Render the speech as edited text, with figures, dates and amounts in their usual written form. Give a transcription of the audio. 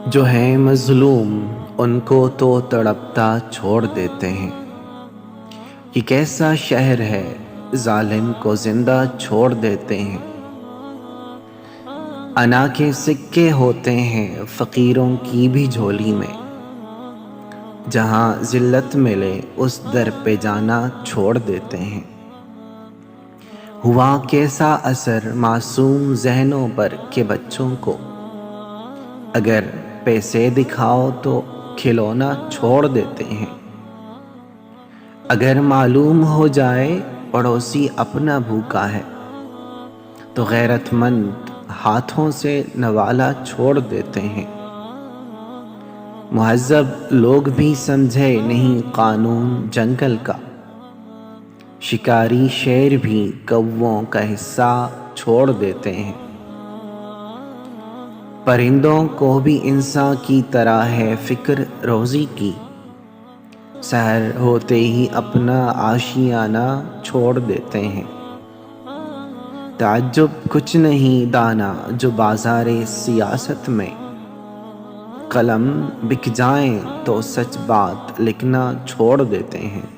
جو ہیں مظلوم ان کو تو تڑپتا چھوڑ دیتے ہیں۔ یہ کیسا شہر ہے ظالم کو زندہ چھوڑ دیتے ہیں۔ انا کے سکے ہوتے ہیں فقیروں کی بھی جھولی میں، جہاں ذلت ملے اس در پہ جانا چھوڑ دیتے ہیں۔ ہوا کیسا اثر معصوم ذہنوں پر کہ بچوں کو اگر پیسے دکھاؤ تو کھلونا چھوڑ دیتے ہیں۔ اگر معلوم ہو جائے پڑوسی اپنا بھوکا ہے تو غیرت مند ہاتھوں سے نوالا چھوڑ دیتے ہیں۔ مہذب لوگ بھی سمجھے نہیں قانون جنگل کا، شکاری شیر بھی کووں کا حصہ چھوڑ دیتے ہیں۔ پرندوں کو بھی انسان کی طرح ہے فکر روزی کی، سحر ہوتے ہی اپنا آشیانہ چھوڑ دیتے ہیں۔ تعجب کچھ نہیں دانا جو بازار سیاست میں قلم بک جائیں تو سچ بات لکھنا چھوڑ دیتے ہیں۔